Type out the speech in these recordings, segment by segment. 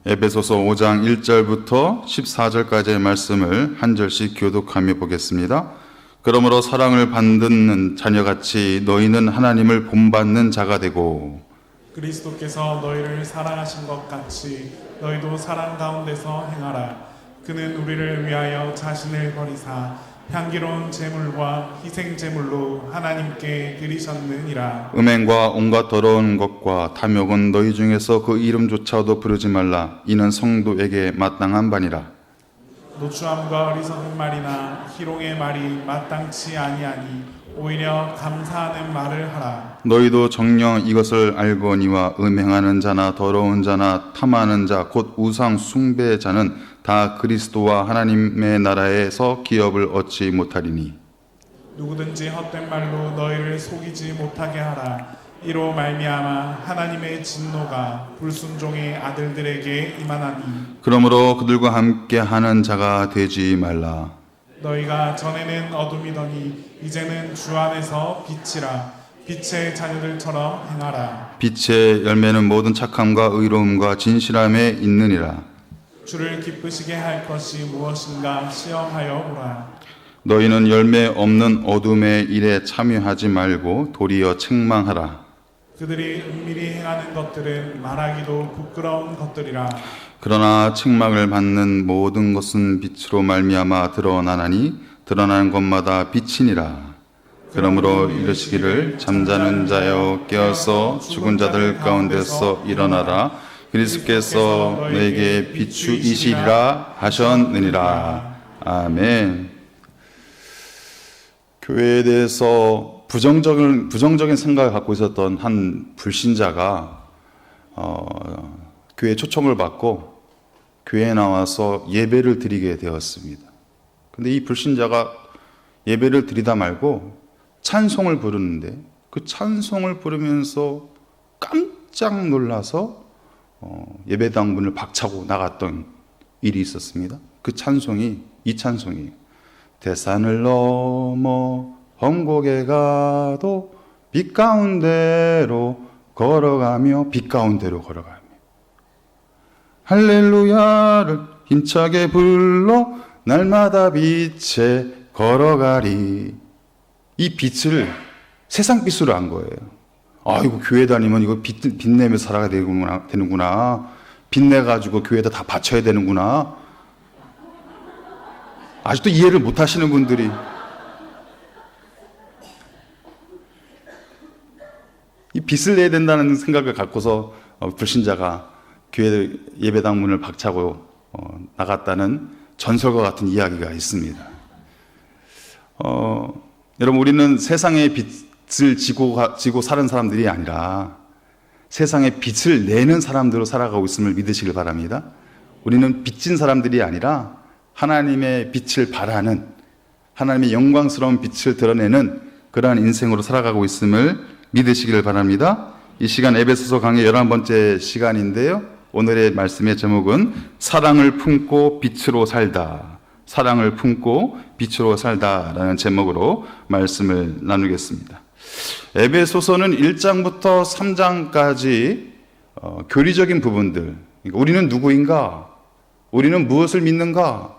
에베소서 5장 1절부터 14절까지의 말씀을 한 절씩 교독하며 보겠습니다. 그러므로 사랑을 받는 자녀같이 너희는 하나님을 본받는 자가 되고 그리스도께서 너희를 사랑하신 것 같이 너희도 사랑 가운데서 행하라. 그는 우리를 위하여 자신을 버리사 향기로운 제물과 희생 제물로 하나님께 드리셨느니라. 음행과 온갖 더러운 것과 탐욕은 너희 중에서 그 이름조차도 부르지 말라. 이는 성도에게 마땅한 바니라. 노추함과 어리석은 말이나 희롱의 말이 마땅치 아니하니 오히려 감사하는 말을 하라. 너희도 정녕 이것을 알거니와 음행하는 자나 더러운 자나 탐하는 자 곧 우상 숭배자는 다 그리스도와 하나님의 나라에서 기업을 얻지 못하리니 누구든지 헛된 말로 너희를 속이지 못하게 하라. 이로 말미암아 하나님의 진노가 불순종의 아들들에게 임하나니 그러므로 그들과 함께 하는 자가 되지 말라. 너희가 전에는 어둠이더니 이제는 주 안에서 빛이라. 빛의 자녀들처럼 행하라. 빛의 열매는 모든 착함과 의로움과 진실함에 있느니라. 주를 기쁘시게 할 것이 무엇인가 시험하여 보라. 너희는 열매 없는 어둠의 일에 참여하지 말고 도리어 책망하라. 그들이 은밀히 행하는 것들은 말하기도 부끄러운 것들이라. 그러나 책망을 받는 모든 것은 빛으로 말미암아 드러나나니 드러나는 것마다 빛이니라. 그러므로 이르시기를 잠자는 자여 깨어서 죽은 자들 가운데서 일어나라. 그리스도께서 너에게 비추이시리라 하셨느니라. 아멘. 교회에 대해서 부정적인 생각을 갖고 있었던 한 불신자가 교회 초청을 받고 교회에 나와서 예배를 드리게 되었습니다. 근데 이 불신자가 예배를 드리다 말고 찬송을 부르는데 그 찬송을 부르면서 깜짝 놀라서 예배당 문을 박차고 나갔던 일이 있었습니다. 그 찬송이 이 찬송이에요. 대산을 넘어 험곡에 가도 빛 가운데로 걸어가며 할렐루야를 힘차게 불러 날마다 빛에 걸어가리. 이 빛을 세상 빛으로 한 거예요. 이거 교회 다니면 이거 빛내며 살아야 되는구나. 빛내가지고 교회에다 다 바쳐야 되는구나. 아직도 이해를 못 하시는 분들이. 이 빛을 내야 된다는 생각을 갖고서 불신자가 교회 예배당 문을 박차고 나갔다는 전설과 같은 이야기가 있습니다. 여러분, 우리는 세상의 빛을 지고 사는 사람들이 아니라 세상의 빛을 내는 사람들로 살아가고 있음을 믿으시길 바랍니다. 우리는 빚진 사람들이 아니라 하나님의 빛을 발하는, 하나님의 영광스러운 빛을 드러내는 그러한 인생으로 살아가고 있음을 믿으시길 바랍니다. 이 시간 에베소서 강의 11번째 시간인데요. 오늘의 말씀의 제목은 사랑을 품고 빛으로 살다. 사랑을 품고 빛으로 살다라는 제목으로 말씀을 나누겠습니다. 에베소서는 1장부터 3장까지 교리적인 부분들, 그러니까 우리는 누구인가? 우리는 무엇을 믿는가?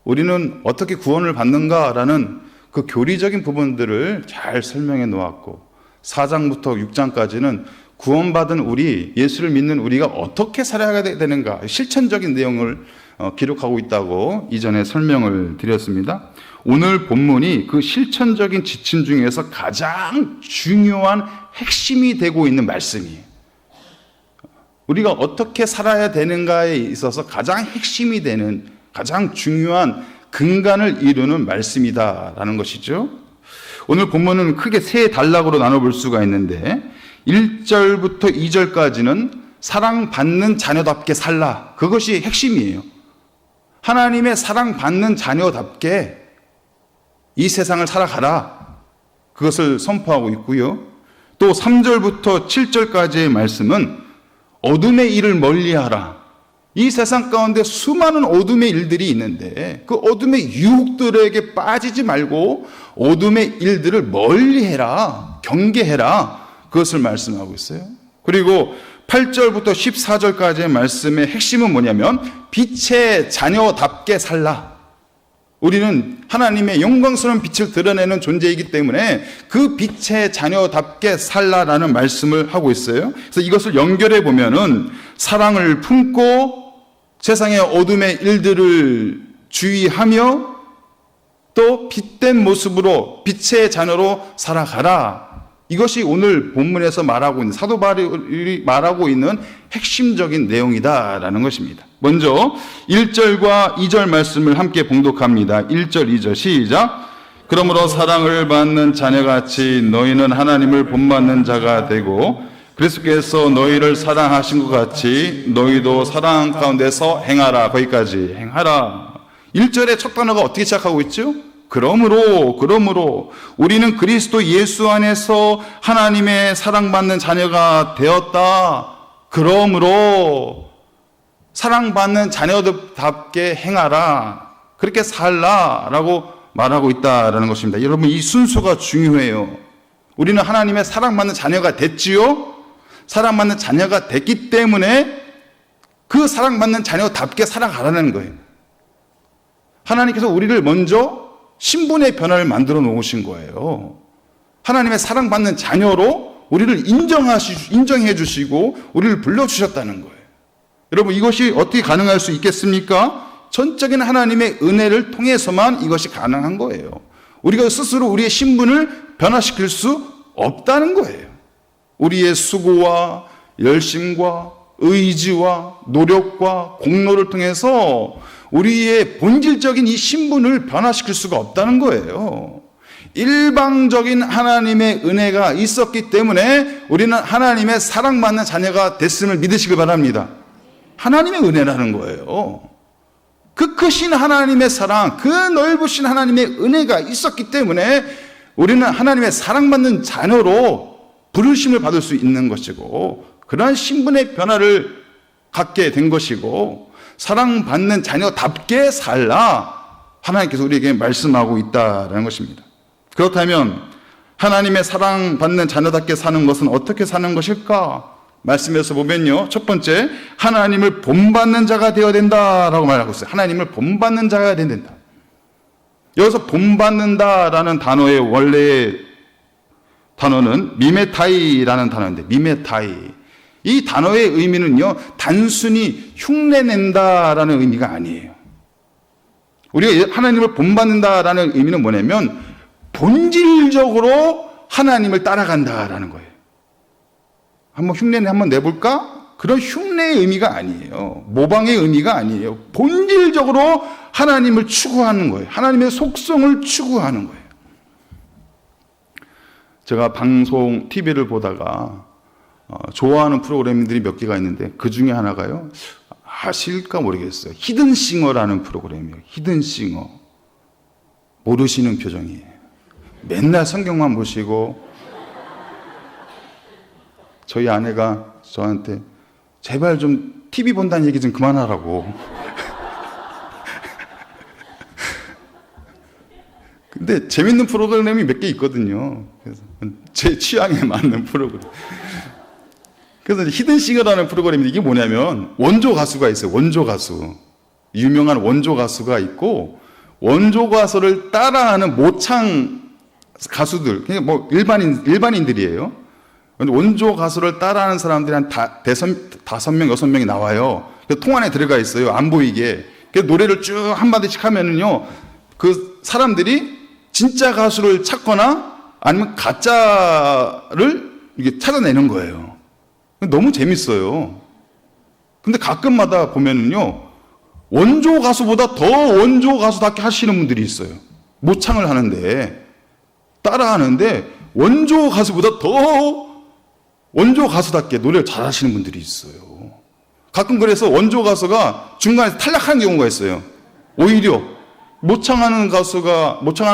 우리는 어떻게 구원을 받는가라는 그 교리적인 부분들을 잘 설명해 놓았고 4장부터 6장까지는 구원받은 우리, 예수를 믿는 우리가 어떻게 살아야 되는가 실천적인 내용을 기록하고 있다고 이전에 설명을 드렸습니다. 오늘 본문이 그 실천적인 지침 중에서 가장 중요한 핵심이 되고 있는 말씀이에요. 우리가 어떻게 살아야 되는가에 있어서 가장 핵심이 되는 가장 중요한 근간을 이루는 말씀이다라는 것이죠. 오늘 본문은 크게 세 단락으로 나눠볼 수가 있는데 1절부터 2절까지는 사랑받는 자녀답게 살라. 그것이 핵심이에요. 하나님의 사랑받는 자녀답게 이 세상을 살아가라. 그것을 선포하고 있고요. 또 3절부터 7절까지의 말씀은 어둠의 일을 멀리하라. 이 세상 가운데 수많은 어둠의 일들이 있는데 그 어둠의 유혹들에게 빠지지 말고 어둠의 일들을 멀리해라. 경계해라. 그것을 말씀하고 있어요. 그리고 8절부터 14절까지의 말씀의 핵심은 뭐냐면 빛의 자녀답게 살라. 우리는 하나님의 영광스러운 빛을 드러내는 존재이기 때문에 그 빛의 자녀답게 살라라는 말씀을 하고 있어요. 그래서 이것을 연결해 보면은 사랑을 품고 세상의 어둠의 일들을 주의하며 또 빛된 모습으로 빛의 자녀로 살아가라. 이것이 오늘 본문에서 말하고 있는 사도 바울이 말하고 있는 핵심적인 내용이다라는 것입니다. 먼저 1절과 2절 말씀을 함께 봉독합니다. 1절, 2절 시작. 그러므로 사랑을 받는 자녀같이 너희는 하나님을 본받는 자가 되고 그리스도께서 너희를 사랑하신 것 같이 너희도 사랑 가운데서 행하라. 거기까지 행하라. 1절의 첫 단어가 어떻게 시작하고 있죠? 그러므로 우리는 그리스도 예수 안에서 하나님의 사랑받는 자녀가 되었다. 그러므로 사랑받는 자녀답게 행하라. 그렇게 살라라고 말하고 있다라는 것입니다. 여러분, 이 순서가 중요해요. 우리는 하나님의 사랑받는 자녀가 됐지요. 사랑받는 자녀가 됐기 때문에 그 사랑받는 자녀답게 살아가라는 거예요. 하나님께서 우리를 먼저 신분의 변화를 만들어 놓으신 거예요. 하나님의 사랑받는 자녀로 우리를 인정해 주시고 우리를 불러주셨다는 거예요. 여러분, 이것이 어떻게 가능할 수 있겠습니까? 전적인 하나님의 은혜를 통해서만 이것이 가능한 거예요. 우리가 스스로 우리의 신분을 변화시킬 수 없다는 거예요. 우리의 수고와 열심과 의지와 노력과 공로를 통해서 우리의 본질적인 이 신분을 변화시킬 수가 없다는 거예요. 일방적인 하나님의 은혜가 있었기 때문에 우리는 하나님의 사랑받는 자녀가 됐음을 믿으시길 바랍니다. 하나님의 은혜라는 거예요. 그 크신 하나님의 사랑, 그 넓으신 하나님의 은혜가 있었기 때문에 우리는 하나님의 사랑받는 자녀로 부르심을 받을 수 있는 것이고 그러한 신분의 변화를 갖게 된 것이고 사랑받는 자녀답게 살라 하나님께서 우리에게 말씀하고 있다는 것입니다. 그렇다면 하나님의 사랑받는 자녀답게 사는 것은 어떻게 사는 것일까? 말씀에서 보면요, 첫 번째, 하나님을 본받는 자가 되어야 된다라고 말하고 있어요. 하나님을 본받는 자가 되어야 된다. 여기서 본받는다라는 단어의 원래 단어는 미메타이라는 단어인데, 미메타이, 이 단어의 의미는요, 단순히 흉내낸다라는 의미가 아니에요. 우리가 하나님을 본받는다라는 의미는 뭐냐면 본질적으로 하나님을 따라간다라는 거예요. 한번 흉내내 한번 내볼까? 그런 흉내의 의미가 아니에요. 모방의 의미가 아니에요. 본질적으로 하나님을 추구하는 거예요. 하나님의 속성을 추구하는 거예요. 제가 방송, TV를 보다가 좋아하는 프로그램들이 몇 개가 있는데 그 중에 하나가요, 아실까 모르겠어요. 히든싱어라는 프로그램이에요. 히든싱어. 모르시는 표정이에요. 맨날 성경만 보시고 저희 아내가 저한테 제발 좀 TV 본다는 얘기 좀 그만하라고. 근데 재밌는 프로그램이 몇 개 있거든요. 그래서 제 취향에 맞는 프로그램. 그래서 히든싱어라는 프로그램인데 이게 뭐냐면 원조 가수가 있어요. 원조 가수. 유명한 원조 가수가 있고 원조 가수를 따라하는 모창 가수들. 그냥 뭐 일반인들이에요. 원조 가수를 따라하는 사람들이 한 5명, 6명이 나와요. 통 안에 들어가 있어요. 안 보이게. 그래서 노래를 쭉 한마디씩 하면은요, 그 사람들이 진짜 가수를 찾거나 아니면 가짜를 이게 찾아내는 거예요. 너무 재밌어요. 근데 가끔마다 보면은요, 원조 가수보다 더 원조 가수답게 하시는 분들이 있어요. 모창을 하는데, 따라하는데, 원조 가수보다 더 원조 가수답게 노래를 잘 하시는 분들이 있어요. 가끔 그래서 원조 가수가 중간에 탈락하는 경우가 있어요. 오히려 모창하는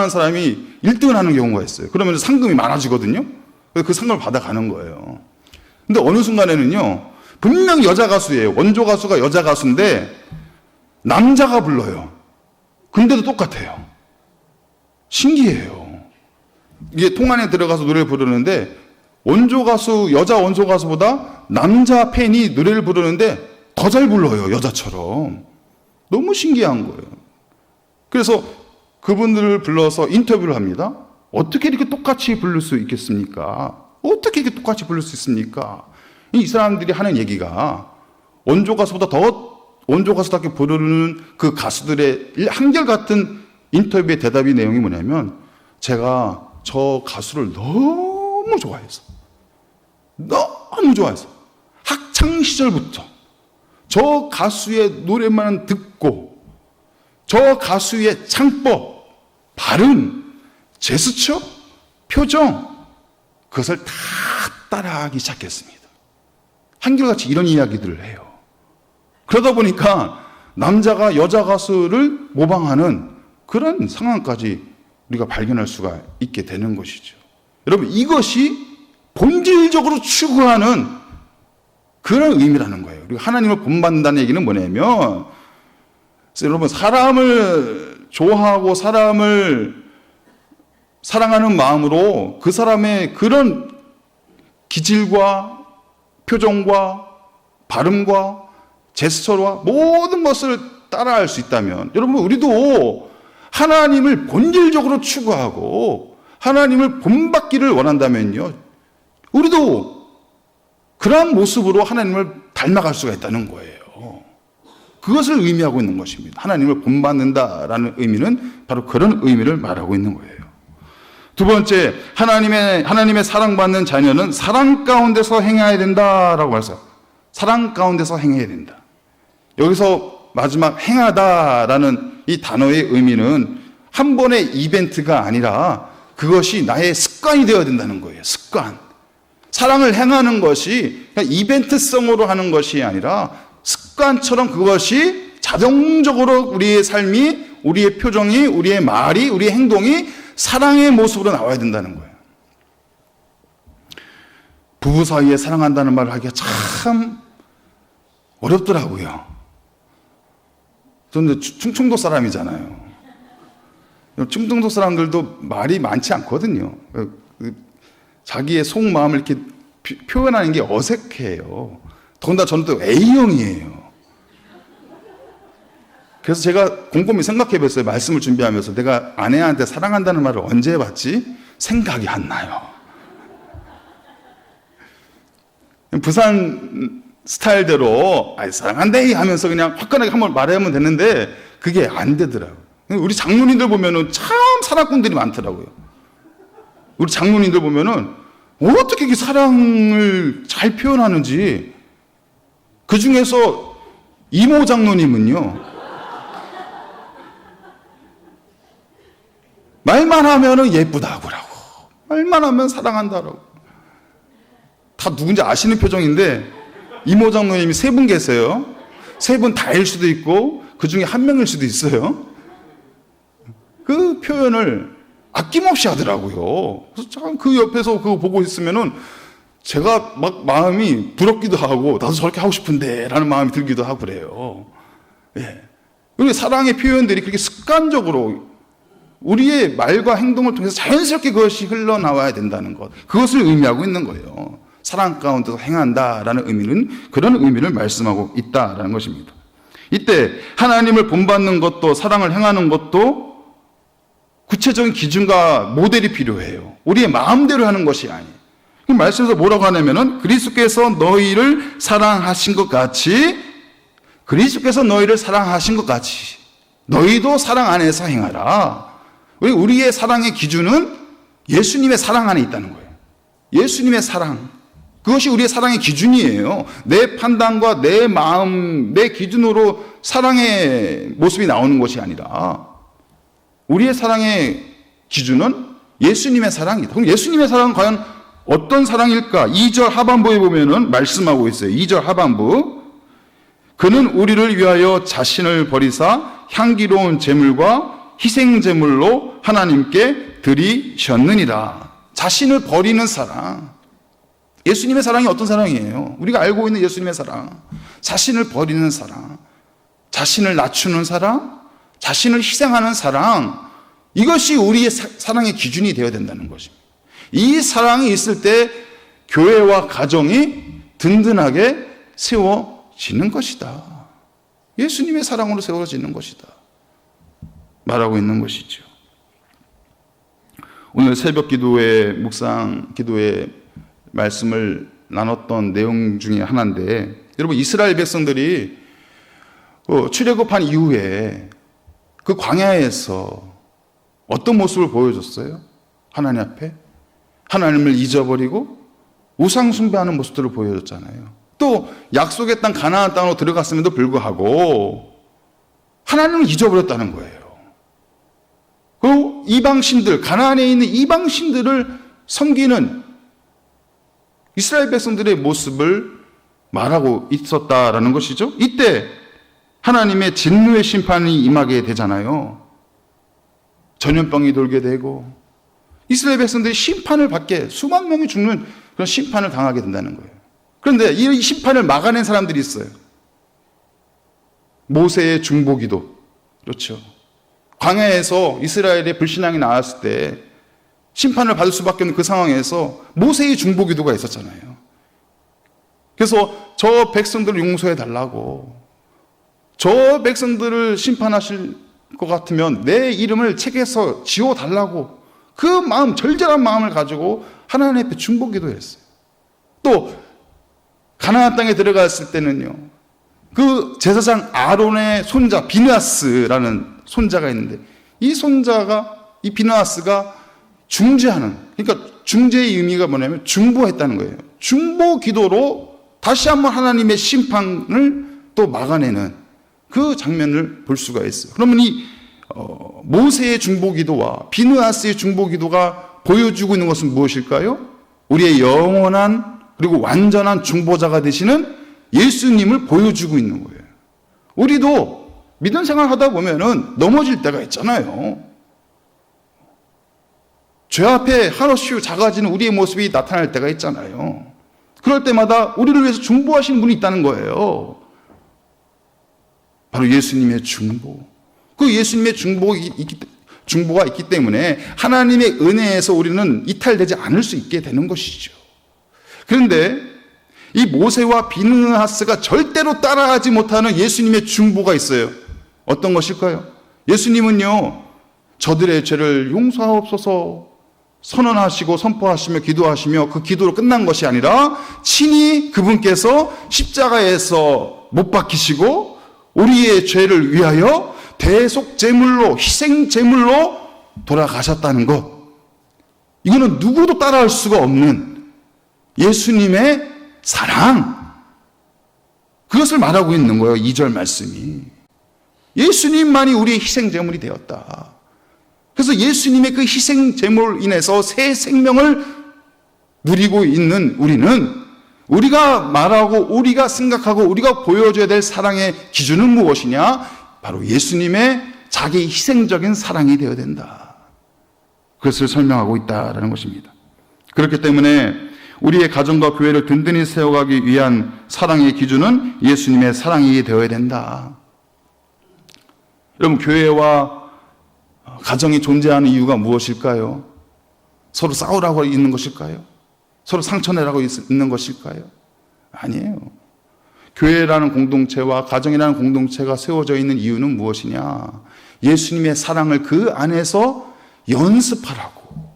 사람이 1등을 하는 경우가 있어요. 그러면 상금이 많아지거든요. 그래서 그 상금을 받아가는 거예요. 근데 어느 순간에는요, 분명 여자 가수예요. 원조 가수가 여자 가수인데 남자가 불러요. 근데도 똑같아요. 신기해요. 이게 통 안에 들어가서 노래를 부르는데 원조 가수, 여자 원조 가수보다 남자 팬이 노래를 부르는데 더 잘 불러요, 여자처럼. 너무 신기한 거예요. 그래서 그분들을 불러서 인터뷰를 합니다. 어떻게 이렇게 똑같이 부를 수 있겠습니까? 어떻게 이렇게 똑같이 부를 수 있습니까? 이 사람들이 하는 얘기가 원조 가수보다 더 원조 가수답게 부르는 그 가수들의 한결같은 인터뷰의 대답의 내용이 뭐냐면, 제가 저 가수를 너무 좋아해서 학창 시절부터 저 가수의 노래만 듣고 저 가수의 창법, 발음, 제스처, 표정, 그것을 다 따라하기 시작했습니다. 한결같이 이런 이야기들을 해요. 그러다 보니까 남자가 여자 가수를 모방하는 그런 상황까지 우리가 발견할 수가 있게 되는 것이죠. 여러분, 이것이 본질적으로 추구하는 그런 의미라는 거예요. 그리고 하나님을 본받는다는 얘기는 뭐냐면, 여러분, 사람을 좋아하고 사람을 사랑하는 마음으로 그 사람의 그런 기질과 표정과 발음과 제스처와 모든 것을 따라할 수 있다면, 여러분, 우리도 하나님을 본질적으로 추구하고 하나님을 본받기를 원한다면요, 우리도 그러한 모습으로 하나님을 닮아갈 수가 있다는 거예요. 그것을 의미하고 있는 것입니다. 하나님을 본받는다라는 의미는 바로 그런 의미를 말하고 있는 거예요. 두 번째, 하나님의 사랑받는 자녀는 사랑 가운데서 행해야 된다라고 말했어요. 사랑 가운데서 행해야 된다. 여기서 마지막 행하다라는 이 단어의 의미는 한 번의 이벤트가 아니라 그것이 나의 습관이 되어야 된다는 거예요. 습관. 사랑을 행하는 것이 그냥 이벤트성으로 하는 것이 아니라 습관처럼 그것이 자동적으로 우리의 삶이, 우리의 표정이, 우리의 말이, 우리의 행동이 사랑의 모습으로 나와야 된다는 거예요. 부부 사이에 사랑한다는 말을 하기가 참 어렵더라고요. 저는 충청도 사람이잖아요. 충청도 사람들도 말이 많지 않거든요. 자기의 속마음을 이렇게 표현하는 게 어색해요. 더군다나 저는 또 A형이에요. 그래서 제가 곰곰이 생각해 봤어요. 말씀을 준비하면서 내가 아내한테 사랑한다는 말을 언제 해봤지? 생각이 안 나요. 부산 스타일대로 사랑한대 하면서 그냥 화끈하게 한번 말하면 되는데 그게 안 되더라고요. 우리 장로님들 보면은 참 사랑꾼들이 많더라고요. 우리 장로님들 보면은 어떻게 이렇게 사랑을 잘 표현하는지. 그 중에서 이모 장로님은요, 말만 하면은 예쁘다고 하고, 말만 하면 사랑한다라고. 다 누군지 아시는 표정인데, 이모 장로님이 3분 계세요. 3분 다일 수도 있고, 그 중에 1명일 수도 있어요. 그 표현을 아낌없이 하더라고요. 그래서 참 그 옆에서 그거 보고 있으면은 제가 막 마음이 부럽기도 하고, 나도 저렇게 하고 싶은데 라는 마음이 들기도 하고 그래요. 예. 우리 사랑의 표현들이 그렇게 습관적으로 우리의 말과 행동을 통해서 자연스럽게 그것이 흘러나와야 된다는 것, 그것을 의미하고 있는 거예요. 사랑 가운데서 행한다라는 의미는 그런 의미를 말씀하고 있다라는 것입니다. 이때 하나님을 본받는 것도 사랑을 행하는 것도 구체적인 기준과 모델이 필요해요. 우리의 마음대로 하는 것이 아니에요. 그 말씀에서 뭐라고 하냐면은 그리스도께서 너희를 사랑하신 것 같이, 그리스도께서 너희를 사랑하신 것 같이 너희도 사랑 안에서 행하라. 우리의 사랑의 기준은 예수님의 사랑 안에 있다는 거예요. 예수님의 사랑, 그것이 우리의 사랑의 기준이에요. 내 판단과 내 마음, 내 기준으로 사랑의 모습이 나오는 것이 아니라 우리의 사랑의 기준은 예수님의 사랑이다. 그럼 예수님의 사랑은 과연 어떤 사랑일까? 2절 하반부에 보면은 말씀하고 있어요. 2절 하반부. 그는 우리를 위하여 자신을 버리사 향기로운 제물과 희생 제물로 하나님께 드리셨느니라. 자신을 버리는 사랑. 예수님의 사랑이 어떤 사랑이에요? 우리가 알고 있는 예수님의 사랑. 자신을 버리는 사랑. 자신을 낮추는 사랑. 자신을 희생하는 사랑. 이것이 우리의 사랑의 기준이 되어야 된다는 것입니다. 이 사랑이 있을 때 교회와 가정이 든든하게 세워지는 것이다. 예수님의 사랑으로 세워지는 것이다. 말하고 있는 것이죠. 오늘 새벽 기도의 묵상 기도의 말씀을 나눴던 내용 중에 하나인데, 여러분 이스라엘 백성들이 출애굽한 이후에 그 광야에서 어떤 모습을 보여줬어요? 하나님 앞에 하나님을 잊어버리고 우상 숭배하는 모습들을 보여줬잖아요. 또 약속의 땅 가나안 땅으로 들어갔음에도 불구하고 하나님을 잊어버렸다는 거예요. 그리고 이방신들, 가나안에 있는 이방신들을 섬기는 이스라엘 백성들의 모습을 말하고 있었다라는 것이죠. 이때 하나님의 진노의 심판이 임하게 되잖아요. 전염병이 돌게 되고 이스라엘 백성들이 심판을 받게, 수만 명이 죽는 그런 심판을 당하게 된다는 거예요. 그런데 이 심판을 막아낸 사람들이 있어요. 모세의 중보기도. 그렇죠. 광야에서 이스라엘의 불신앙이 나왔을 때 심판을 받을 수밖에 없는 그 상황에서 모세의 중보기도가 있었잖아요. 그래서 저 백성들을 용서해 달라고, 저 백성들을 심판하실 것 같으면 내 이름을 책에서 지워달라고, 그 마음, 절절한 마음을 가지고 하나님 앞에 중보기도했어요. 또 가나안 땅에 들어갔을 때는요, 그 제사장 아론의 손자 비느하스라는 손자가 있는데, 이 손자가, 이 비느하스가 중재하는, 그러니까 중재의 의미가 뭐냐면 중보했다는 거예요. 중보 기도로 다시 한번 하나님의 심판을 또 막아내는 그 장면을 볼 수가 있어요. 그러면 이 모세의 중보 기도와 비느하스의 중보 기도가 보여주고 있는 것은 무엇일까요? 우리의 영원한 그리고 완전한 중보자가 되시는 예수님을 보여주고 있는 거예요. 우리도 믿음 생활 하다 보면은 넘어질 때가 있잖아요. 죄 앞에 한없이 작아지는 우리의 모습이 나타날 때가 있잖아요. 그럴 때마다 우리를 위해서 중보하시는 분이 있다는 거예요. 바로 예수님의 중보. 그 예수님의 중보가 있기 때문에 하나님의 은혜에서 우리는 이탈되지 않을 수 있게 되는 것이죠. 그런데 이 모세와 비느하스가 절대로 따라하지 못하는 예수님의 중보가 있어요. 어떤 것일까요? 예수님은요, 저들의 죄를 용서하옵소서 선언하시고 선포하시며 기도하시며 그 기도로 끝난 것이 아니라 친히 그분께서 십자가에서 못 박히시고 우리의 죄를 위하여 대속 제물로, 희생 제물로 돌아가셨다는 것. 이거는 누구도 따라할 수가 없는 예수님의 사랑, 그것을 말하고 있는 거예요. 2절 말씀이. 예수님만이 우리의 희생 제물이 되었다. 그래서 예수님의 그 희생 제물로 인해서 새 생명을 누리고 있는 우리는, 우리가 말하고 우리가 생각하고 우리가 보여줘야 될 사랑의 기준은 무엇이냐? 바로 예수님의 자기 희생적인 사랑이 되어야 된다. 그것을 설명하고 있다라는 것입니다. 그렇기 때문에 우리의 가정과 교회를 든든히 세워가기 위한 사랑의 기준은 예수님의 사랑이 되어야 된다. 여러분, 교회와 가정이 존재하는 이유가 무엇일까요? 서로 싸우라고 있는 것일까요? 서로 상처내라고 있는 것일까요? 아니에요. 교회라는 공동체와 가정이라는 공동체가 세워져 있는 이유는 무엇이냐? 예수님의 사랑을 그 안에서 연습하라고,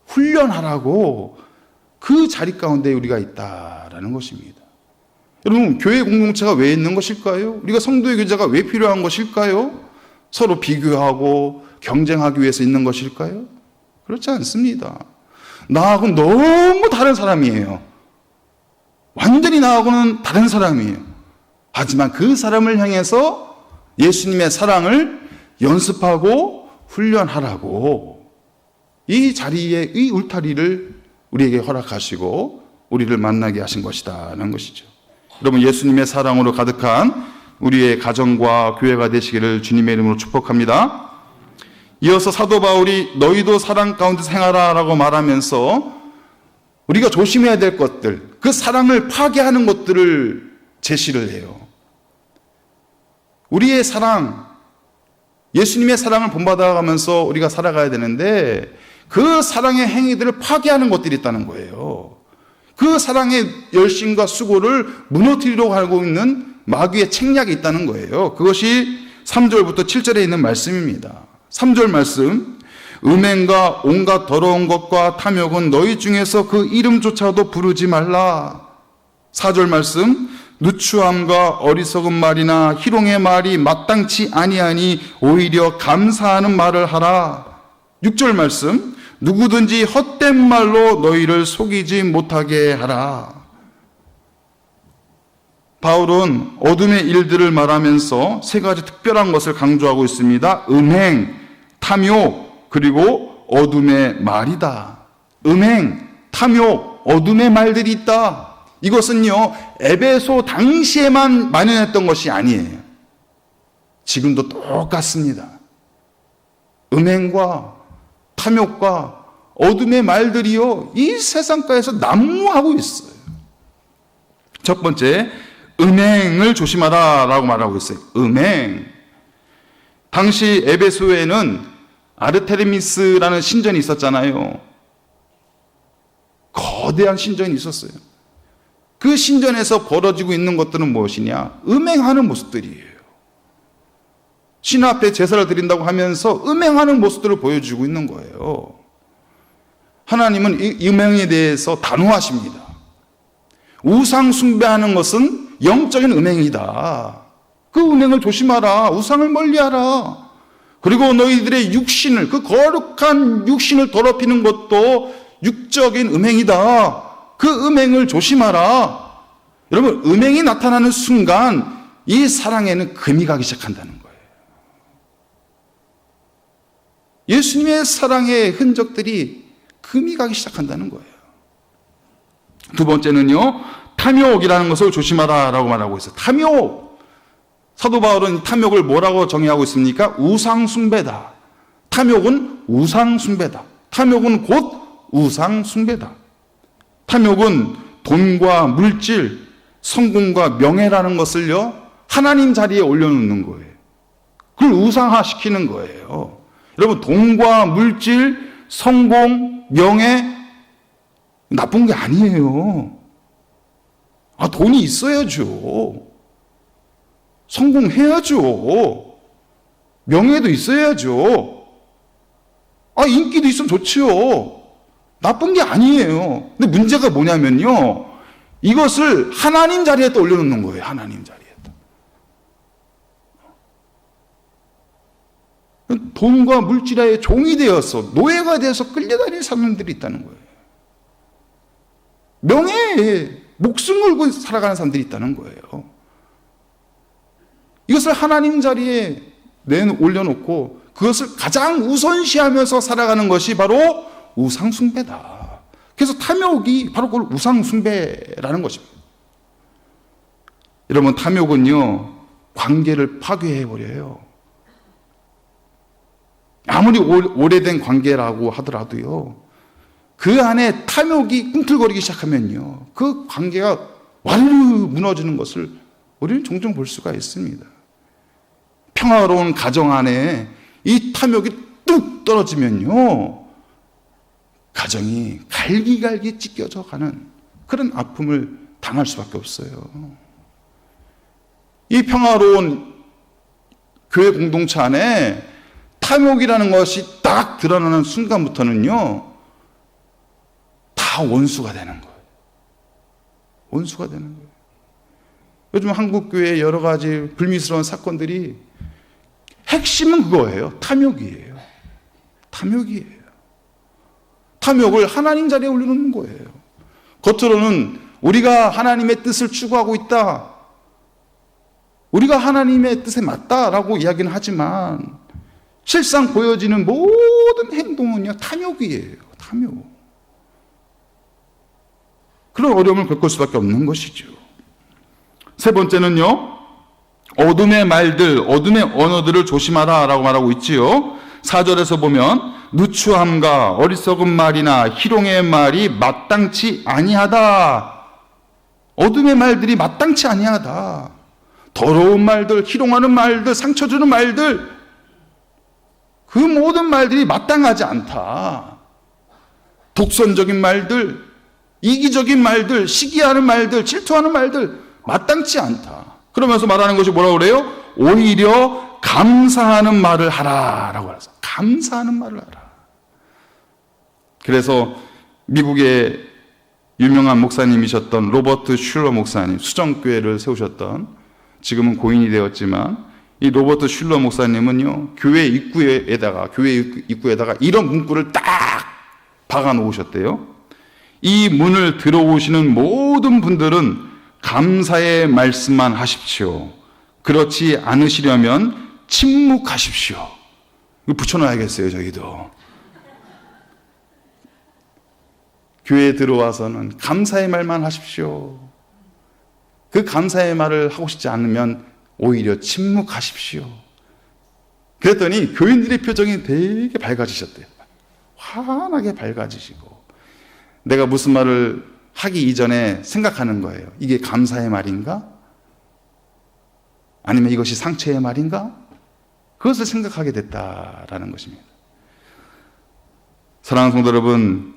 훈련하라고, 그 자리 가운데 우리가 있다라는 것입니다. 여러분, 교회 공동체가 왜 있는 것일까요? 우리가 성도의 교제가 왜 필요한 것일까요? 서로 비교하고 경쟁하기 위해서 있는 것일까요? 그렇지 않습니다. 나하고는 너무 다른 사람이에요. 완전히 나하고는 다른 사람이에요. 하지만 그 사람을 향해서 예수님의 사랑을 연습하고 훈련하라고 이 자리에, 이 울타리를 우리에게 허락하시고 우리를 만나게 하신 것이다라는 것이죠. 여러분, 예수님의 사랑으로 가득한 우리의 가정과 교회가 되시기를 주님의 이름으로 축복합니다. 이어서 사도 바울이 너희도 사랑 가운데 생활하라고 말하면서 우리가 조심해야 될 것들, 그 사랑을 파괴하는 것들을 제시를 해요. 우리의 사랑, 예수님의 사랑을 본받아가면서 우리가 살아가야 되는데 그 사랑의 행위들을 파괴하는 것들이 있다는 거예요. 그 사랑의 열심과 수고를 무너뜨리려고 하고 있는 마귀의 책략이 있다는 거예요. 그것이 3절부터 7절에 있는 말씀입니다. 3절 말씀, 음행과 온갖 더러운 것과 탐욕은 너희 중에서 그 이름조차도 부르지 말라. 4절 말씀, 누추함과 어리석은 말이나 희롱의 말이 마땅치 아니하니 오히려 감사하는 말을 하라. 6절 말씀, 누구든지 헛된 말로 너희를 속이지 못하게 하라. 바울은 어둠의 일들을 말하면서 세 가지 특별한 것을 강조하고 있습니다. 음행, 탐욕, 그리고 어둠의 말이다. 음행, 탐욕, 어둠의 말들이 있다. 이것은요, 에베소 당시에만 만연했던 것이 아니에요. 지금도 똑같습니다. 음행과 탐욕과 어둠의 말들이요, 이 세상가에서 난무하고 있어요. 첫 번째, 음행을 조심하라 라고 말하고 있어요. 음행. 당시 에베소에는 아르테미스라는 신전이 있었잖아요. 거대한 신전이 있었어요. 그 신전에서 벌어지고 있는 것들은 무엇이냐? 음행하는 모습들이에요. 신 앞에 제사를 드린다고 하면서 음행하는 모습들을 보여주고 있는 거예요. 하나님은 이 음행에 대해서 단호하십니다. 우상 숭배하는 것은 영적인 음행이다. 그 음행을 조심하라. 우상을 멀리하라. 그리고 너희들의 육신을, 그 거룩한 육신을 더럽히는 것도 육적인 음행이다. 그 음행을 조심하라. 여러분, 음행이 나타나는 순간 이 사랑에는 금이 가기 시작한다는 거예요. 예수님의 사랑의 흔적들이 금이 가기 시작한다는 거예요. 두 번째는요, 탐욕이라는 것을 조심하라라고 말하고 있어요. 탐욕. 사도 바울은 탐욕을 뭐라고 정의하고 있습니까? 우상숭배다. 탐욕은 우상숭배다. 탐욕은 곧 우상숭배다. 탐욕은 돈과 물질, 성공과 명예라는 것을요, 하나님 자리에 올려놓는 거예요. 그걸 우상화시키는 거예요. 여러분, 돈과 물질, 성공, 명예, 나쁜 게 아니에요. 돈이 있어야죠. 성공해야죠. 명예도 있어야죠. 인기도 있으면 좋지요. 나쁜 게 아니에요. 근데 문제가 뭐냐면요, 이것을 하나님 자리에다 올려놓는 거예요. 하나님 자리에다. 돈과 물질의 종이 되어서, 노예가 되어서 끌려다니는 사람들이 있다는 거예요. 명예에 목숨 걸고 살아가는 사람들이 있다는 거예요. 이것을 하나님 자리에 올려놓고 그것을 가장 우선시하면서 살아가는 것이 바로 우상숭배다. 그래서 탐욕이 바로 그걸 우상숭배라는 것입니다. 여러분, 탐욕은요, 관계를 파괴해버려요. 아무리 오래된 관계라고 하더라도요, 그 안에 탐욕이 꿈틀거리기 시작하면요, 그 관계가 완루 무너지는 것을 우리는 종종 볼 수가 있습니다. 평화로운 가정 안에 이 탐욕이 뚝 떨어지면요, 가정이 갈기갈기 찢겨져 가는 그런 아픔을 당할 수밖에 없어요. 이 평화로운 교회 공동체 안에 탐욕이라는 것이 딱 드러나는 순간부터는요, 다 원수가 되는 거예요. 원수가 되는 거예요. 요즘 한국교회의 여러 가지 불미스러운 사건들이 핵심은 그거예요. 탐욕이에요. 탐욕이에요. 탐욕을 하나님 자리에 올려놓는 거예요. 겉으로는 우리가 하나님의 뜻을 추구하고 있다, 우리가 하나님의 뜻에 맞다라고 이야기는 하지만 실상 보여지는 모든 행동은요, 탐욕이에요. 탐욕. 그런 어려움을 겪을 수밖에 없는 것이죠. 세 번째는요, 어둠의 말들, 어둠의 언어들을 조심하라 라고 말하고 있지요. 4절에서 보면 누추함과 어리석은 말이나 희롱의 말이 마땅치 아니하다. 어둠의 말들이 마땅치 아니하다. 더러운 말들, 희롱하는 말들, 상처 주는 말들, 그 모든 말들이 마땅하지 않다. 독선적인 말들, 이기적인 말들, 시기하는 말들, 질투하는 말들 마땅치 않다. 그러면서 말하는 것이 뭐라고 그래요? 오히려 감사하는 말을 하라라고 해서 감사하는 말을 하라. 그래서 미국의 유명한 목사님이셨던 로버트 슐러 목사님, 수정교회를 세우셨던, 지금은 고인이 되었지만 이 로버트 슐러 목사님은요, 교회 입구에다가 이런 문구를 딱 박아 놓으셨대요. 이 문을 들어오시는 모든 분들은 감사의 말씀만 하십시오. 그렇지 않으시려면 침묵하십시오. 이거 붙여놔야겠어요, 저희도. 교회에 들어와서는 감사의 말만 하십시오. 그 감사의 말을 하고 싶지 않으면 오히려 침묵하십시오. 그랬더니 교인들의 표정이 되게 밝아지셨대요. 환하게 밝아지시고, 내가 무슨 말을 하기 이전에 생각하는 거예요. 이게 감사의 말인가? 아니면 이것이 상처의 말인가? 그것을 생각하게 됐다라는 것입니다. 사랑하는 성도 여러분,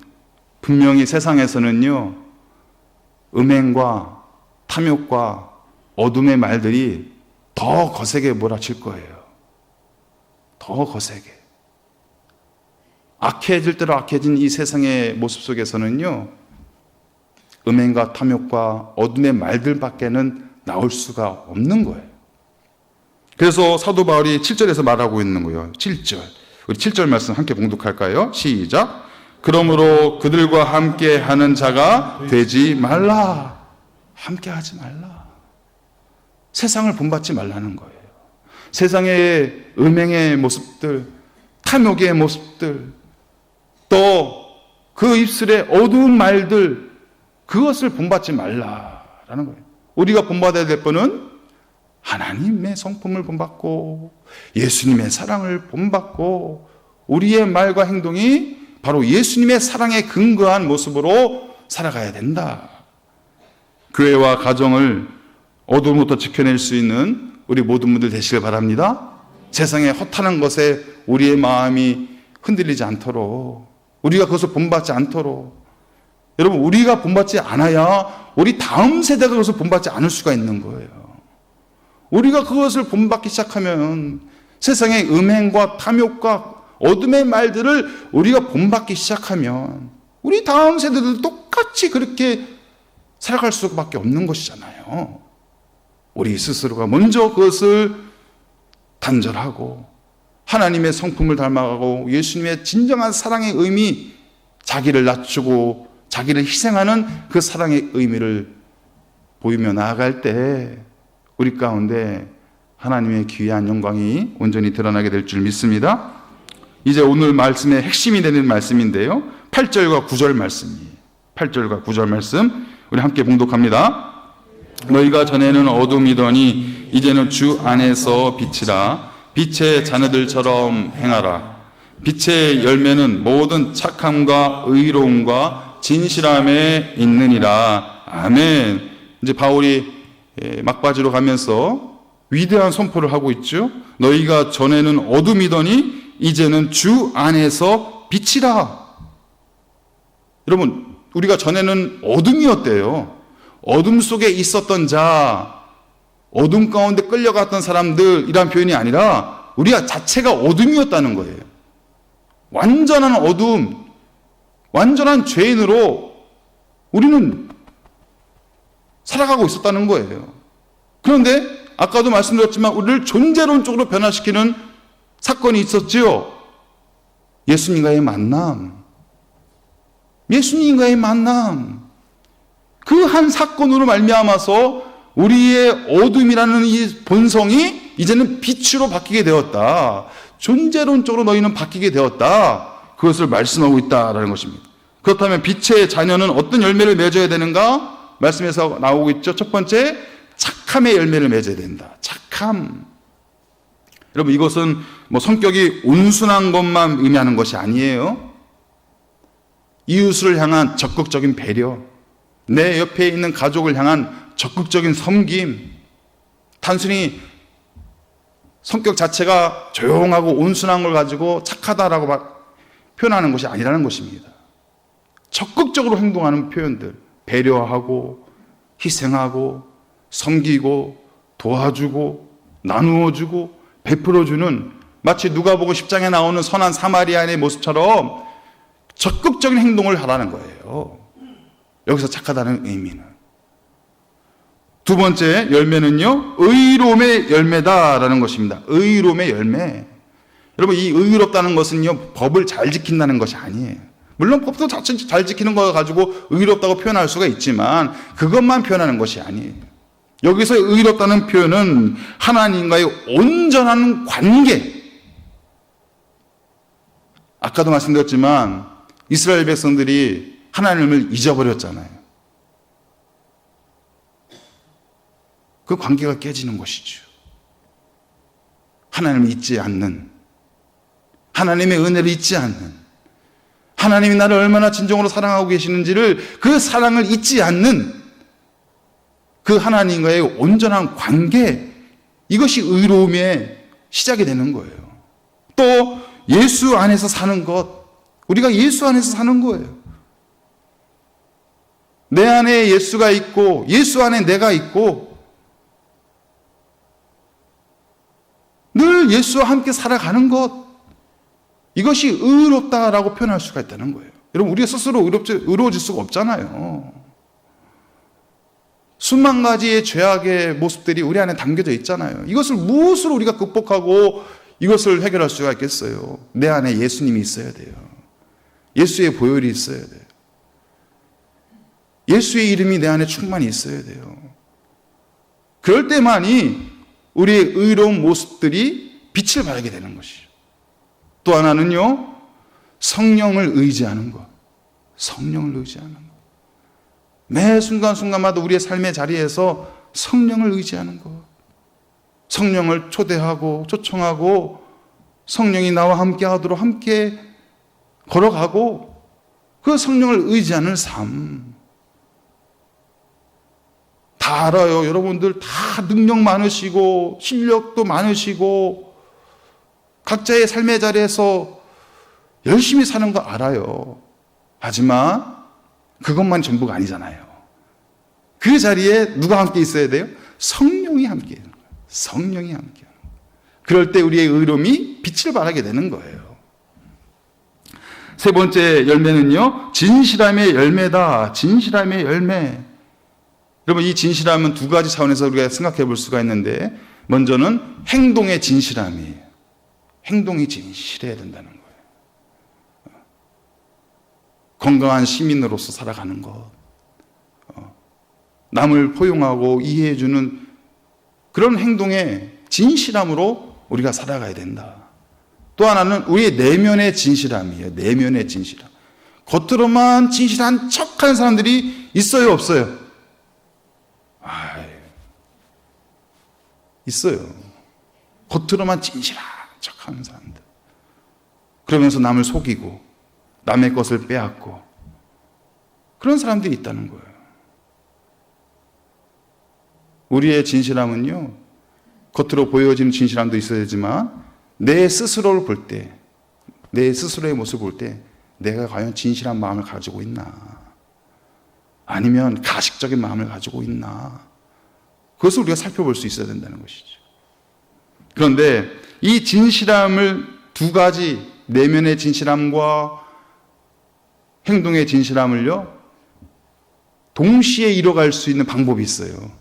분명히 세상에서는요, 음행과 탐욕과 어둠의 말들이 더 거세게 몰아칠 거예요. 더 거세게. 악해질 대로 악해진 이 세상의 모습 속에서는요, 음행과 탐욕과 어둠의 말들밖에는 나올 수가 없는 거예요. 그래서 사도 바울이 7절에서 말하고 있는 거예요. 7절. 우리 7절 말씀 함께 봉독할까요? 시작. 그러므로 그들과 함께 하는 자가 되지 말라. 함께 하지 말라. 세상을 본받지 말라는 거예요. 세상의 음행의 모습들, 탐욕의 모습들, 또 그 입술의 어두운 말들, 그것을 본받지 말라라는 거예요. 우리가 본받아야 될 분은 하나님의 성품을 본받고 예수님의 사랑을 본받고 우리의 말과 행동이 바로 예수님의 사랑에 근거한 모습으로 살아가야 된다. 교회와 가정을 어둠으로부터 지켜낼 수 있는 우리 모든 분들 되시길 바랍니다. 세상의 허탄한 것에 우리의 마음이 흔들리지 않도록, 우리가 그것을 본받지 않도록. 여러분, 우리가 본받지 않아야 우리 다음 세대가 그것을 본받지 않을 수가 있는 거예요. 우리가 그것을 본받기 시작하면 세상의 음행과 탐욕과 어둠의 말들을 우리가 본받기 시작하면 우리 다음 세대들도 똑같이 그렇게 살아갈 수밖에 없는 것이잖아요. 우리 스스로가 먼저 그것을 단절하고 하나님의 성품을 닮아가고 예수님의 진정한 사랑의 의미, 자기를 낮추고 자기를 희생하는 그 사랑의 의미를 보이며 나아갈 때 우리 가운데 하나님의 귀한 영광이 온전히 드러나게 될 줄 믿습니다. 이제 오늘 말씀의 핵심이 되는 말씀인데요, 8절과 9절 말씀이에요. 8절과 9절 말씀 우리 함께 봉독합니다. 너희가 전에는 어둠이더니 이제는 주 안에서 빛이라. 빛의 자녀들처럼 행하라. 빛의 열매는 모든 착함과 의로움과 진실함에 있느니라. 아멘. 이제 바울이 막바지로 가면서 위대한 선포를 하고 있죠. 너희가 전에는 어둠이더니 이제는 주 안에서 빛이라. 여러분, 우리가 전에는 어둠이었대요. 어둠 속에 있었던 자, 어둠 가운데 끌려갔던 사람들이란 표현이 아니라 우리가 자체가 어둠이었다는 거예요. 완전한 어둠, 완전한 죄인으로 우리는 살아가고 있었다는 거예요. 그런데 아까도 말씀드렸지만 우리를 존재론적으로 변화시키는 사건이 있었지요. 예수님과의 만남. 예수님과의 만남. 그 한 사건으로 말미암아서 우리의 어둠이라는 이 본성이 이제는 빛으로 바뀌게 되었다. 존재론적으로 너희는 바뀌게 되었다. 그것을 말씀하고 있다라는 것입니다. 그렇다면 빛의 자녀는 어떤 열매를 맺어야 되는가? 말씀에서 나오고 있죠. 첫 번째, 착함의 열매를 맺어야 된다. 착함. 여러분, 이것은 뭐 성격이 온순한 것만 의미하는 것이 아니에요. 이웃을 향한 적극적인 배려, 내 옆에 있는 가족을 향한 적극적인 섬김, 단순히 성격 자체가 조용하고 온순한 걸 가지고 착하다라고 표현하는 것이 아니라는 것입니다. 적극적으로 행동하는 표현들, 배려하고 희생하고 섬기고 도와주고 나누어주고 베풀어주는, 마치 누가복음 10장에 나오는 선한 사마리아인의 모습처럼 적극적인 행동을 하라는 거예요. 여기서 착하다는 의미는. 두 번째 열매는요, 의로움의 열매다라는 것입니다. 의로움의 열매. 여러분, 이 의롭다는 것은요, 법을 잘 지킨다는 것이 아니에요. 물론 법도 잘 지키는 거 가지고 의롭다고 표현할 수가 있지만 그것만 표현하는 것이 아니에요. 여기서 의롭다는 표현은 하나님과의 온전한 관계. 아까도 말씀드렸지만 이스라엘 백성들이 하나님을 잊어버렸잖아요. 그 관계가 깨지는 것이죠. 하나님을 잊지 않는, 하나님의 은혜를 잊지 않는, 하나님이 나를 얼마나 진정으로 사랑하고 계시는지를, 그 사랑을 잊지 않는 그 하나님과의 온전한 관계, 이것이 의로움의 시작이 되는 거예요. 또 예수 안에서 사는 것, 우리가 예수 안에서 사는 거예요. 내 안에 예수가 있고 예수 안에 내가 있고 늘 예수와 함께 살아가는 것, 이것이 의롭다라고 표현할 수가 있다는 거예요. 여러분, 우리가 스스로 의로워질 수가 없잖아요. 수만 가지의 죄악의 모습들이 우리 안에 담겨져 있잖아요. 이것을 무엇으로 우리가 극복하고 이것을 해결할 수가 있겠어요? 내 안에 예수님이 있어야 돼요. 예수의 보혈이 있어야 돼요. 예수의 이름이 내 안에 충만히 있어야 돼요. 그럴 때만이 우리의 의로운 모습들이 빛을 발하게 되는 것이죠. 또 하나는요, 성령을 의지하는 것. 성령을 의지하는 것. 매 순간순간마다 우리의 삶의 자리에서 성령을 의지하는 것. 성령을 초대하고 초청하고 성령이 나와 함께 하도록 함께 걸어가고 그 성령을 의지하는 삶. 다 알아요. 여러분들 다 능력 많으시고 실력도 많으시고 각자의 삶의 자리에서 열심히 사는 거 알아요. 하지만 그것만 전부가 아니잖아요. 그 자리에 누가 함께 있어야 돼요? 성령이 함께 있는 거예요. 성령이 함께. 그럴 때 우리의 의로움이 빛을 발하게 되는 거예요. 세 번째 열매는요, 진실함의 열매다. 진실함의 열매. 여러분, 이 진실함은 두 가지 차원에서 우리가 생각해 볼 수가 있는데, 먼저는 행동의 진실함이에요. 행동이 진실해야 된다는 거예요. 건강한 시민으로서 살아가는 것, 남을 포용하고 이해해주는 그런 행동의 진실함으로 우리가 살아가야 된다. 또 하나는 우리의 내면의 진실함이에요. 내면의 진실함. 겉으로만 진실한 척하는 사람들이 있어요, 없어요? 있어요. 겉으로만 진실한 척하는 사람들. 그러면서 남을 속이고 남의 것을 빼앗고 그런 사람들이 있다는 거예요. 우리의 진실함은요, 겉으로 보여지는 진실함도 있어야 되지만 내 스스로를 볼 때, 내 스스로의 모습을 볼 때 내가 과연 진실한 마음을 가지고 있나, 아니면 가식적인 마음을 가지고 있나, 그것을 우리가 살펴볼 수 있어야 된다는 것이죠. 그런데 이 진실함을 두 가지, 내면의 진실함과 행동의 진실함을요, 동시에 이뤄갈 수 있는 방법이 있어요.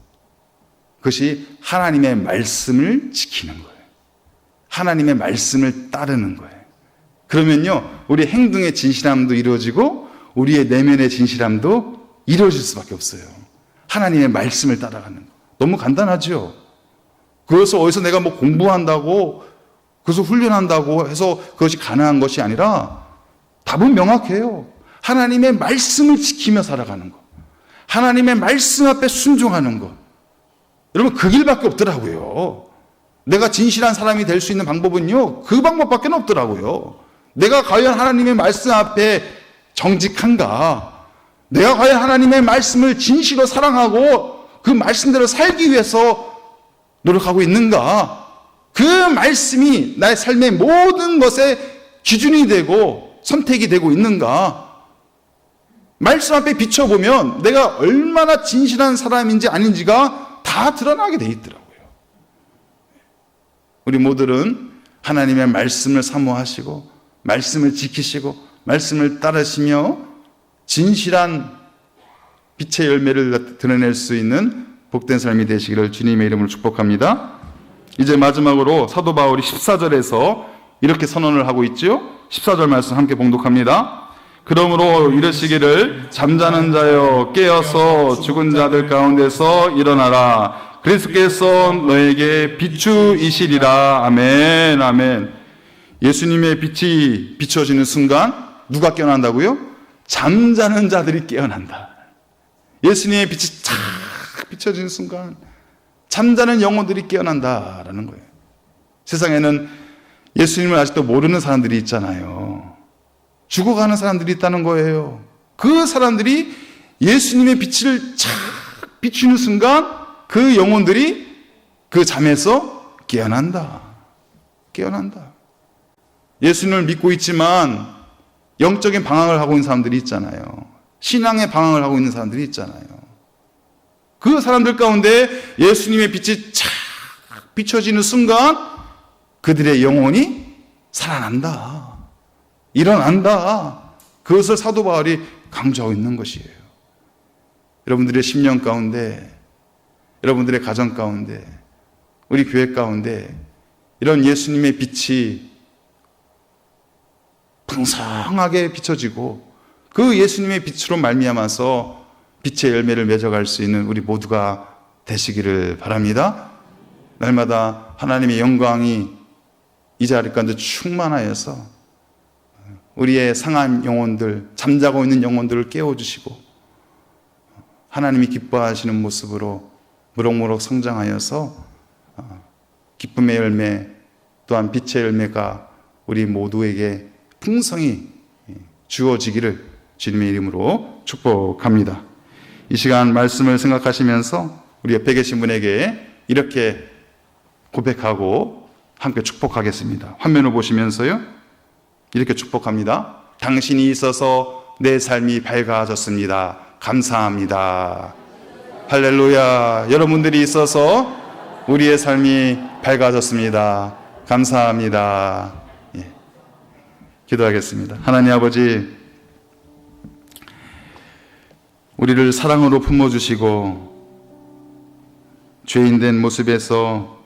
그것이 하나님의 말씀을 지키는 거예요. 하나님의 말씀을 따르는 거예요. 그러면요, 우리 행동의 진실함도 이루어지고 우리의 내면의 진실함도 이루어질 수밖에 없어요. 하나님의 말씀을 따라가는 거. 너무 간단하죠? 그것을 어디서 내가 뭐 공부한다고, 그것을 훈련한다고 해서 그것이 가능한 것이 아니라 답은 명확해요. 하나님의 말씀을 지키며 살아가는 것. 하나님의 말씀 앞에 순종하는 것. 여러분, 그 길밖에 없더라고요. 내가 진실한 사람이 될 수 있는 방법은요, 그 방법밖에 없더라고요. 내가 과연 하나님의 말씀 앞에 정직한가? 내가 과연 하나님의 말씀을 진실로 사랑하고 그 말씀대로 살기 위해서 노력하고 있는가? 그 말씀이 나의 삶의 모든 것에 기준이 되고 선택이 되고 있는가? 말씀 앞에 비춰보면 내가 얼마나 진실한 사람인지 아닌지가 다 드러나게 돼 있더라고요. 우리 모두는 하나님의 말씀을 사모하시고 말씀을 지키시고 말씀을 따르시며 진실한 빛의 열매를 드러낼 수 있는 복된 삶이 되시기를 주님의 이름으로 축복합니다. 이제 마지막으로 사도 바울이 14절에서 이렇게 선언을 하고 있죠. 14절 말씀 함께 봉독합니다. 그러므로 이르시기를 잠자는 자여 깨어서 죽은 자들 가운데서 일어나라. 그리스도께서 너에게 비추이시리라. 아멘, 아멘. 예수님의 빛이 비춰지는 순간 누가 깨어난다고요? 잠자는 자들이 깨어난다. 예수님의 빛이 착 비춰지는 순간 잠자는 영혼들이 깨어난다라는 거예요. 세상에는 예수님을 아직도 모르는 사람들이 있잖아요. 죽어가는 사람들이 있다는 거예요. 그 사람들이 예수님의 빛을 착 비추는 순간 그 영혼들이 그 잠에서 깨어난다. 깨어난다. 예수님을 믿고 있지만 영적인 방황을 하고 있는 사람들이 있잖아요. 신앙의 방황을 하고 있는 사람들이 있잖아요. 그 사람들 가운데 예수님의 빛이 착 비춰지는 순간 그들의 영혼이 살아난다. 일어난다. 그것을 사도 바울이 강조하고 있는 것이에요. 여러분들의 심령 가운데, 여러분들의 가정 가운데, 우리 교회 가운데 이런 예수님의 빛이 풍성하게 비춰지고 그 예수님의 빛으로 말미암아서 빛의 열매를 맺어갈 수 있는 우리 모두가 되시기를 바랍니다. 날마다 하나님의 영광이 이 자리 가운데 충만하여서 우리의 상한 영혼들, 잠자고 있는 영혼들을 깨워주시고 하나님이 기뻐하시는 모습으로 무럭무럭 성장하여서 기쁨의 열매 또한 빛의 열매가 우리 모두에게 풍성히 주어지기를 주님의 이름으로 축복합니다. 이 시간 말씀을 생각하시면서 우리 옆에 계신 분에게 이렇게 고백하고 함께 축복하겠습니다. 화면을 보시면서요. 이렇게 축복합니다. 당신이 있어서 내 삶이 밝아졌습니다. 감사합니다. 할렐루야. 여러분들이 있어서 우리의 삶이 밝아졌습니다. 감사합니다. 예. 기도하겠습니다. 하나님 아버지, 우리를 사랑으로 품어주시고 죄인된 모습에서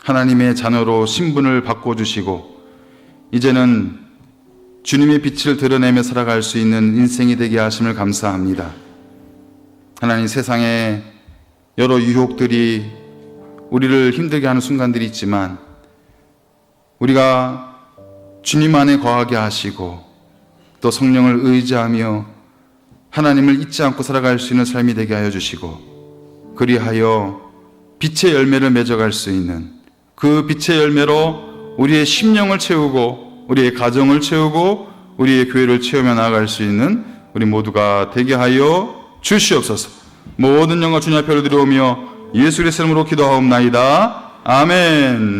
하나님의 자녀로 신분을 바꿔주시고 이제는 주님의 빛을 드러내며 살아갈 수 있는 인생이 되게 하심을 감사합니다. 하나님, 세상에 여러 유혹들이 우리를 힘들게 하는 순간들이 있지만 우리가 주님 안에 거하게 하시고 또 성령을 의지하며 하나님을 잊지 않고 살아갈 수 있는 삶이 되게 하여 주시고 그리하여 빛의 열매를 맺어갈 수 있는 그 빛의 열매로 우리의 심령을 채우고 우리의 가정을 채우고 우리의 교회를 채우며 나아갈 수 있는 우리 모두가 되게 하여 주시옵소서. 모든 영광 주님 앞에 드려오며 예수 그리스도 이름으로 기도하옵나이다. 아멘.